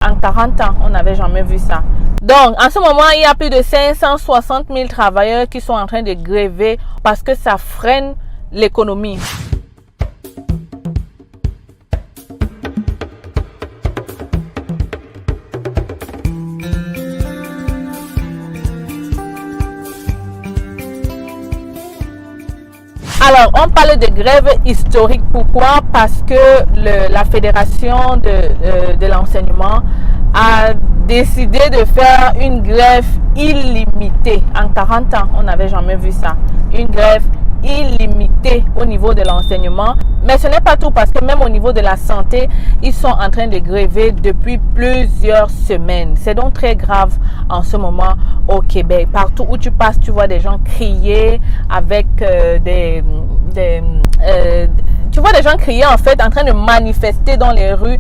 En 40 ans, on n'avait jamais vu ça. Donc, en ce moment, il y a plus de 560 000 travailleurs qui sont en train de gréver parce que ça freine l'économie. Alors, on parle de grève historique. Pourquoi? Parce que la Fédération de l'enseignement a décidé de faire une grève illimitée. En 40 ans, on n'avait jamais vu ça. Une grève illimitée au niveau de l'enseignement. Mais ce n'est pas tout, parce que même au niveau de la santé, ils sont en train de gréver depuis plusieurs semaines. C'est donc très grave en ce moment au Québec. Partout où tu passes, tu vois des gens crier avec tu vois des gens crier en fait, en train de manifester dans les rues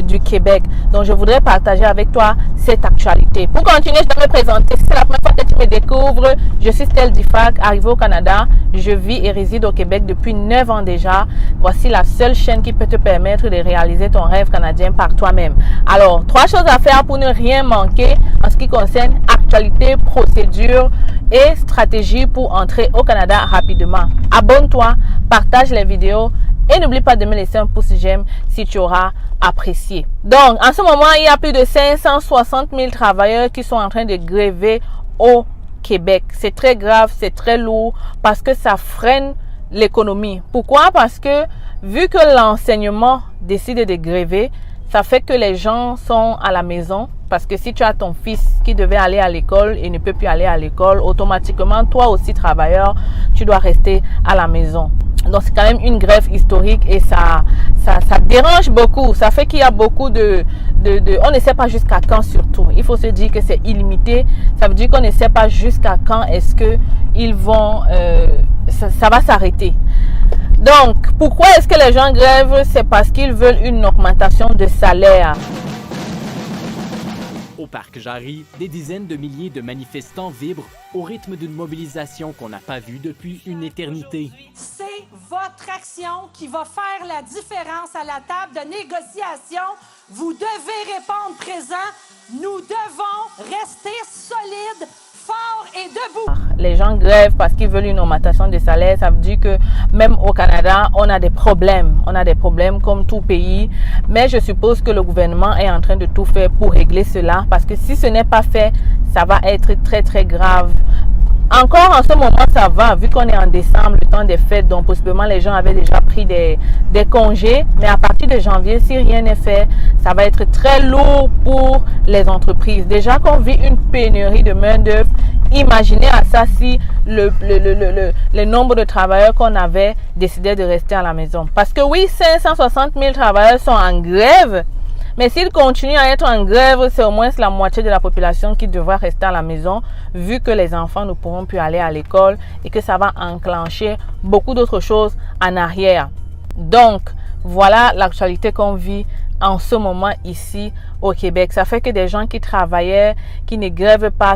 du Québec. Donc je voudrais partager avec toi cette actualité. Pour continuer, je dois me présenter. Si c'est la première fois que tu me découvres, je suis Stell Difac, arrivée au Canada. Je vis et réside au Québec depuis 9 ans déjà. Voici la seule chaîne qui peut te permettre de réaliser ton rêve canadien par toi-même. Alors, 3 choses à faire pour ne rien manquer en ce qui concerne actualité, procédure et stratégie pour entrer au Canada rapidement. Abonne-toi, partage les vidéos et n'oublie pas de me laisser un pouce j'aime si tu auras apprécié. Donc, en ce moment, il y a plus de 560 000 travailleurs qui sont en train de gréver au Québec. C'est très grave, c'est très lourd parce que ça freine l'économie. Pourquoi? Parce que vu que l'enseignement décide de gréver, ça fait que les gens sont à la maison. Parce que si tu as ton fils qui devait aller à l'école et ne peut plus aller à l'école, automatiquement, toi aussi travailleur, tu dois rester à la maison. Donc, c'est quand même une grève historique et ça dérange beaucoup. Ça fait qu'il y a beaucoup on ne sait pas jusqu'à quand surtout. Il faut se dire que c'est illimité. Ça veut dire qu'on ne sait pas jusqu'à quand est-ce que ils vont, ça va s'arrêter. Donc, pourquoi est-ce que les gens grèvent? C'est parce qu'ils veulent une augmentation de salaire. Au parc Jarry, des dizaines de milliers de manifestants vibrent au rythme d'une mobilisation qu'on n'a pas vue depuis une éternité. C'est votre action qui va faire la différence à la table de négociation. Vous devez répondre présent. Nous devons rester solides, forts et debout. Les gens grèvent parce qu'ils veulent une augmentation de salaire. Ça veut dire que même au Canada, on a des problèmes. On a des problèmes comme tout pays. Mais je suppose que le gouvernement est en train de tout faire pour régler cela. Parce que si ce n'est pas fait, ça va être très très grave. Encore en ce moment, ça va, vu qu'on est en décembre, le temps des fêtes, donc possiblement les gens avaient déjà pris des congés. Mais à partir de janvier, si rien n'est fait, ça va être très lourd pour les entreprises. Déjà qu'on vit une pénurie de main-d'œuvre, imaginez à ça si le nombre de travailleurs qu'on avait décidé de rester à la maison. Parce que oui, 560 000 travailleurs sont en grève. Mais s'ils continuent à être en grève, c'est au moins la moitié de la population qui devra rester à la maison, vu que les enfants ne pourront plus aller à l'école et que ça va enclencher beaucoup d'autres choses en arrière. Donc, voilà l'actualité qu'on vit en ce moment ici au Québec. Ça fait que des gens qui travaillaient, qui ne grèvent pas,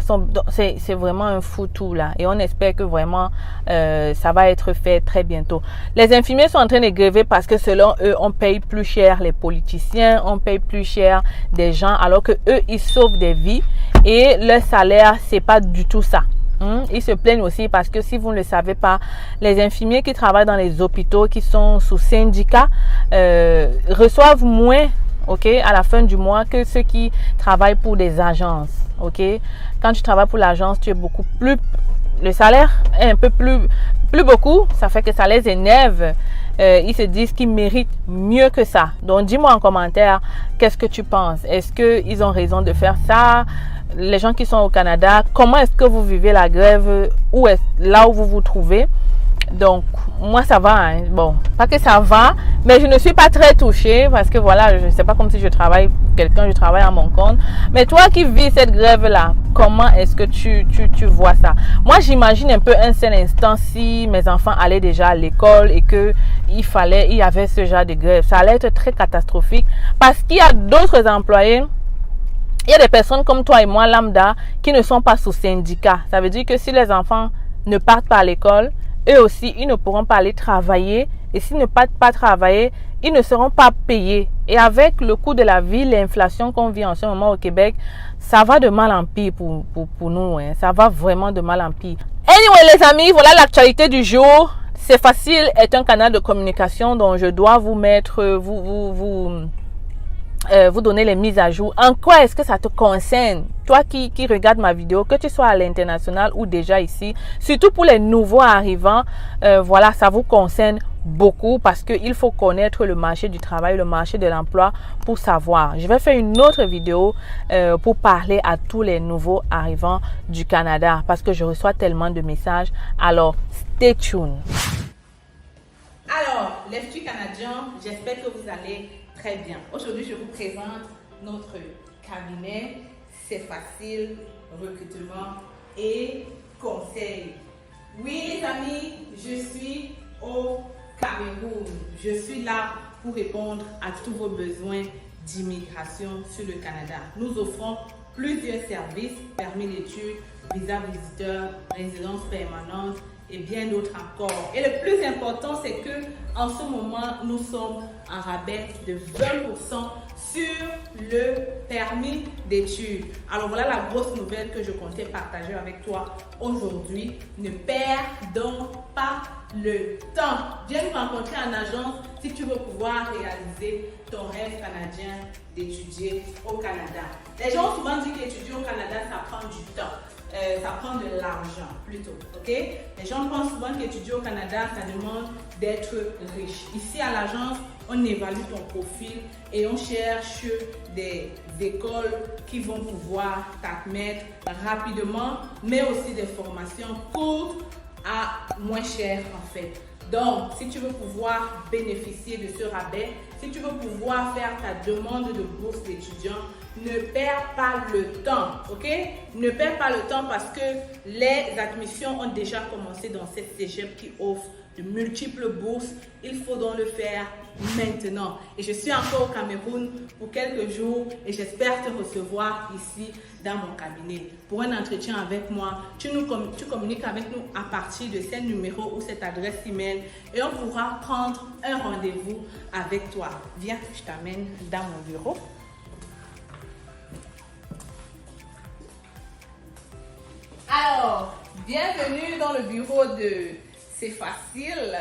c'est vraiment un foutu là. Et on espère que vraiment ça va être fait très bientôt. Les infirmiers sont en train de gréver parce que selon eux, on paye plus cher les politiciens, on paye plus cher des gens, alors que eux, ils sauvent des vies et leur salaire, c'est pas du tout ça. Ils se plaignent aussi parce que si vous ne le savez pas, les infirmiers qui travaillent dans les hôpitaux, qui sont sous syndicat, reçoivent moins, à la fin du mois que ceux qui travaillent pour des agences, Quand tu travailles pour l'agence, tu es beaucoup plus, le salaire est un peu plus beaucoup, ça fait que ça les énerve. Ils se disent qu'ils méritent mieux que ça. Donc, dis-moi en commentaire, qu'est-ce que tu penses? Est-ce qu'ils ont raison de faire ça? Les gens qui sont au Canada, comment est-ce que vous vivez la grève? Là où vous vous trouvez? Donc, moi, ça va. Hein. Bon, pas que ça va, mais je ne suis pas très touchée parce que voilà, je ne sais pas comme si je travaille pour quelqu'un, je travaille à mon compte. Mais toi qui vis cette grève-là, comment est-ce que tu vois ça? Moi, j'imagine un peu un seul instant si mes enfants allaient déjà à l'école et que il y avait ce genre de grève. Ça allait être très catastrophique parce qu'il y a d'autres employés. Il y a des personnes comme toi et moi, lambda, qui ne sont pas sous syndicat. Ça veut dire que si les enfants ne partent pas à l'école, eux aussi, ils ne pourront pas aller travailler Et s'ils ne partent pas travailler, ils ne seront pas payés. Et avec le coût de la vie, l'inflation qu'on vit en ce moment au Québec, ça va de mal en pire pour nous. Hein. Ça va vraiment de mal en pire. Anyway les amis, voilà l'actualité du jour. C'est facile est un canal de communication dont je dois vous mettre, vous donner les mises à jour. En quoi est-ce que ça te concerne? Toi qui regardes ma vidéo, que tu sois à l'international ou déjà ici, surtout pour les nouveaux arrivants, voilà, ça vous concerne beaucoup parce qu'il faut connaître le marché du travail, le marché de l'emploi pour savoir. Je vais faire une autre vidéo pour parler à tous les nouveaux arrivants du Canada parce que je reçois tellement de messages. Alors, stay tuned. Alors, les petits Canadiens, j'espère que vous allez très bien. Aujourd'hui, je vous présente notre cabinet. C'est facile, recrutement et conseil. Oui, les amis, je suis au Cameroun. Je suis là pour répondre à tous vos besoins d'immigration sur le Canada. Nous offrons plusieurs services, permis d'études, visa visiteur, résidence permanente et bien d'autres encore. Et le plus important, c'est que en ce moment, nous sommes en rabais de 20% sur le permis d'études. Alors voilà la grosse nouvelle que je comptais partager avec toi aujourd'hui. Ne perds donc pas le temps. Viens nous rencontrer en agence si tu veux pouvoir réaliser ton rêve canadien d'étudier au Canada. Les gens ont souvent dit qu'étudier au Canada, ça prend du temps. Ça prend de l'argent plutôt, ok? Les gens pensent souvent qu'étudier au Canada, ça demande d'être riche. Ici à l'agence, on évalue ton profil et on cherche des écoles qui vont pouvoir t'admettre rapidement, mais aussi des formations courtes à moins cher en fait. Donc, si tu veux pouvoir bénéficier de ce rabais, si tu veux pouvoir faire ta demande de bourse d'étudiant, ne perds pas le temps, ok? Ne perds pas le temps parce que les admissions ont déjà commencé dans cette cégep qui offre de multiples bourses. Il faut donc le faire maintenant. Et je suis encore au Cameroun pour quelques jours et j'espère te recevoir ici dans mon cabinet pour un entretien avec moi. Tu communiques avec nous à partir de ce numéro ou cette adresse email et on pourra prendre un rendez-vous avec toi. Viens, je t'amène dans mon bureau. Alors, bienvenue dans le bureau de C'est facile.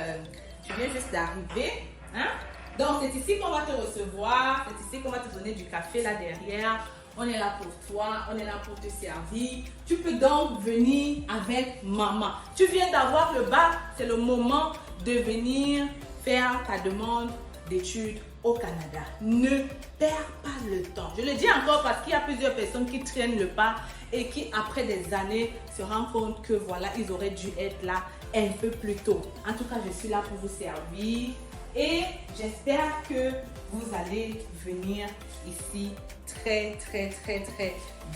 Je viens juste d'arriver. Hein? Donc, c'est ici qu'on va te recevoir. C'est ici qu'on va te donner du café là derrière. On est là pour toi. On est là pour te servir. Tu peux donc venir avec maman. Tu viens d'avoir le bac. C'est le moment de venir faire ta demande d'études au Canada. Ne perds pas le temps. Je le dis encore parce qu'il y a plusieurs personnes qui traînent le pas et qui, après des années, se rendent compte que voilà, ils auraient dû être là un peu plus tôt. En tout cas, je suis là pour vous servir et j'espère que vous allez venir ici très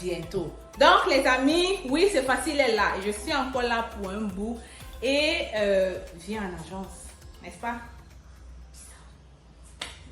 bientôt. Donc, les amis, oui, c'est facile, elle est là. Et je suis encore là pour un bout et viens en agence, n'est-ce pas?